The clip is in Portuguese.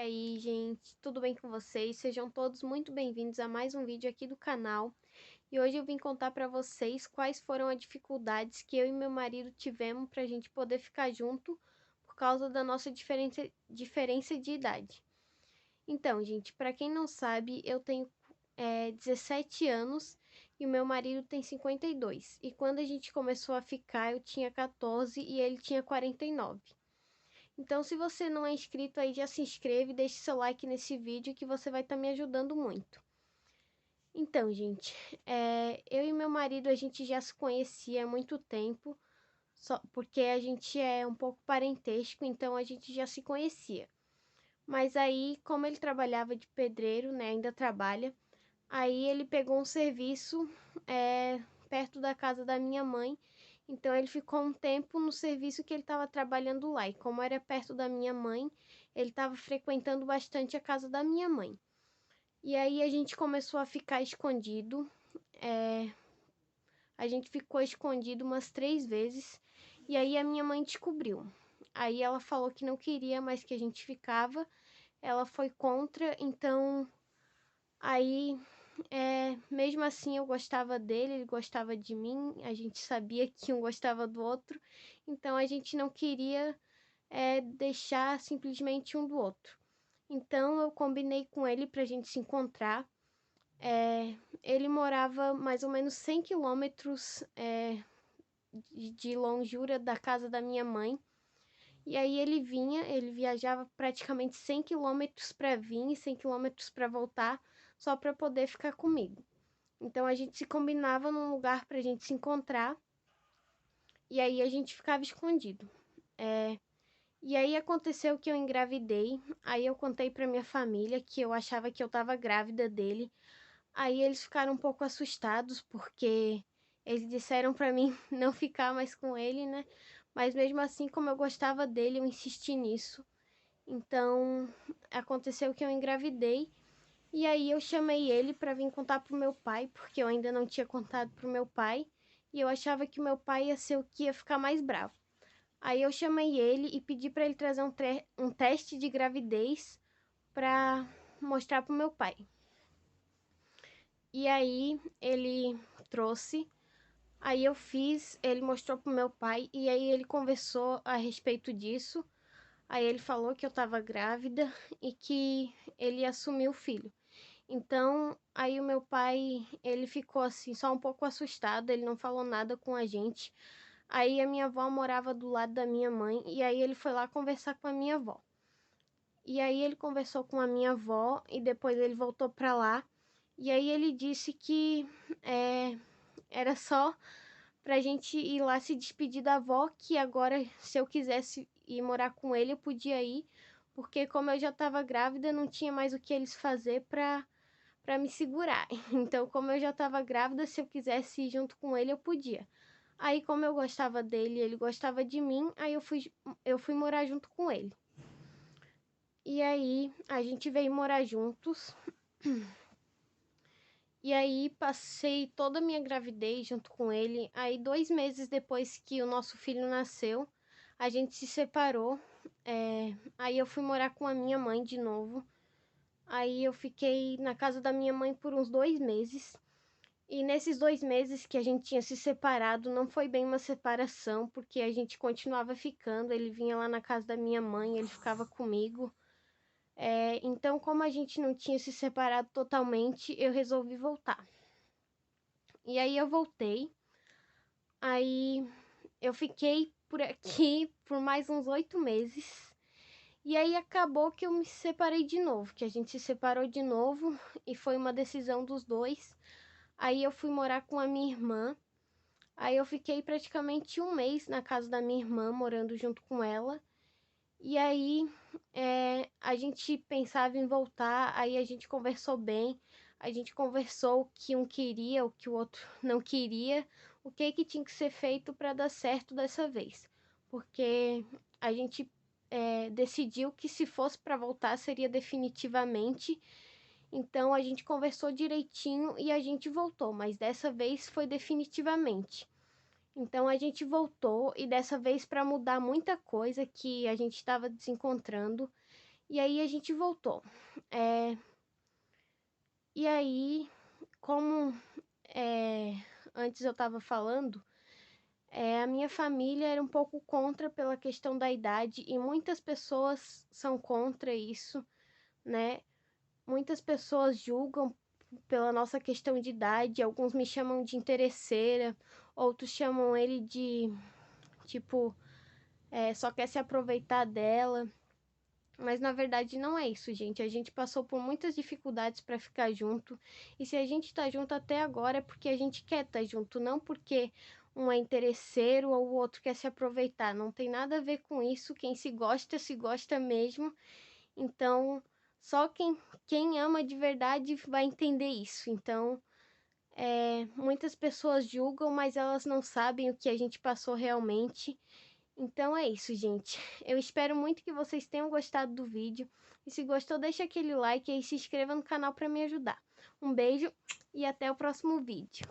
aí, gente? Tudo bem com vocês? Sejam todos muito bem-vindos a mais um vídeo aqui do canal. E hoje eu vim contar para vocês quais foram as dificuldades que eu e meu marido tivemos para a gente poder ficar junto por causa da nossa diferença de idade. Então, gente, para quem não sabe, eu tenho 17 anos e o meu marido tem 52. E quando a gente começou a ficar, eu tinha 14 e ele tinha 49. Então, se você não é inscrito aí, já se inscreve e deixe seu like nesse vídeo que você vai estar me ajudando muito. Então, gente, eu e meu marido, a gente já se conhecia há muito tempo, só porque a gente é um pouco parentesco, então a gente já se conhecia. Mas aí, como ele trabalhava de pedreiro, né, ainda trabalha, aí ele pegou um serviço perto da casa da minha mãe. Então ele ficou um tempo no serviço que ele estava trabalhando lá. E como era perto da minha mãe, ele estava frequentando bastante a casa da minha mãe. E aí a gente começou a ficar escondido. A gente ficou escondido umas 3 vezes. E aí a minha mãe descobriu. Aí ela falou que não queria mais que a gente ficava. Ela foi contra, então aí mesmo assim eu gostava dele, ele gostava de mim, a gente sabia que um gostava do outro, então a gente não queria deixar simplesmente um do outro. Então eu combinei com ele pra gente se encontrar. Ele morava mais ou menos 100 quilômetros de longura da casa da minha mãe. E aí ele viajava praticamente 100 quilômetros para vir e 100 quilômetros para voltar, só para poder ficar comigo. Então a gente se combinava num lugar pra gente se encontrar e aí a gente ficava escondido. E aí aconteceu que eu engravidei, aí eu contei pra minha família que eu achava que eu tava grávida dele. Aí eles ficaram um pouco assustados porque eles disseram pra mim não ficar mais com ele, né? Mas mesmo assim, como eu gostava dele, eu insisti nisso. Então aconteceu que eu engravidei. E aí eu chamei ele para vir contar pro meu pai, porque eu ainda não tinha contado pro meu pai, e eu achava que o meu pai ia ser o que ia ficar mais bravo. Aí eu chamei ele e pedi para ele trazer um teste de gravidez para mostrar pro meu pai. E aí ele trouxe, aí eu fiz, ele mostrou pro meu pai e aí ele conversou a respeito disso. Aí ele falou que eu estava grávida e que ele ia assumir o filho. Então, aí o meu pai, ele ficou assim, só um pouco assustado, ele não falou nada com a gente. Aí a minha avó morava do lado da minha mãe, e aí ele foi lá conversar com a minha avó. E aí ele conversou com a minha avó, e depois ele voltou pra lá. E aí ele disse que era só pra gente ir lá se despedir da avó, que agora, se eu quisesse ir morar com ele, eu podia ir, porque como eu já estava grávida, não tinha mais o que eles fazer pra me segurar. Então, como eu já estava grávida, se eu quisesse ir junto com ele, eu podia. Aí, como eu gostava dele, ele gostava de mim, aí eu fui morar junto com ele. E aí, a gente veio morar juntos. E aí, passei toda a minha gravidez junto com ele. Aí, 2 meses depois que o nosso filho nasceu, a gente se separou. Aí, eu fui morar com a minha mãe de novo. Aí, eu fiquei na casa da minha mãe por uns 2 meses. E nesses 2 meses que a gente tinha se separado, não foi bem uma separação, porque a gente continuava ficando. Ele vinha lá na casa da minha mãe, ele ficava comigo. Então, como a gente não tinha se separado totalmente, eu resolvi voltar. E aí eu voltei. Aí eu fiquei por aqui por mais uns 8 meses. E aí acabou que eu me separei de novo, que a gente se separou de novo e foi uma decisão dos dois. Aí eu fui morar com a minha irmã. Aí eu fiquei praticamente um mês na casa da minha irmã, morando junto com ela. E aí a gente pensava em voltar, aí a gente conversou bem, a gente conversou o que um queria, o que o outro não queria, o que tinha que ser feito para dar certo dessa vez. Porque a gente decidiu que se fosse para voltar seria definitivamente. Então a gente conversou direitinho e a gente voltou, mas dessa vez foi definitivamente. Então a gente voltou e dessa vez para mudar muita coisa que a gente estava desencontrando. E aí a gente voltou. E aí, como antes eu estava falando, a minha família era um pouco contra pela questão da idade e muitas pessoas são contra isso, né? Muitas pessoas julgam pela nossa questão de idade, alguns me chamam de interesseira, outros chamam ele de, tipo, só quer se aproveitar dela. Mas na verdade não é isso, gente. A gente passou por muitas dificuldades para ficar junto. E se a gente tá junto até agora é porque a gente quer estar junto, não porque um é interesseiro ou o outro quer se aproveitar. Não tem nada a ver com isso. Quem se gosta mesmo. Então, só quem ama de verdade vai entender isso. Então, muitas pessoas julgam, mas elas não sabem o que a gente passou realmente. Então é isso, gente. Eu espero muito que vocês tenham gostado do vídeo. E se gostou, deixa aquele like e se inscreva no canal para me ajudar. Um beijo e até o próximo vídeo.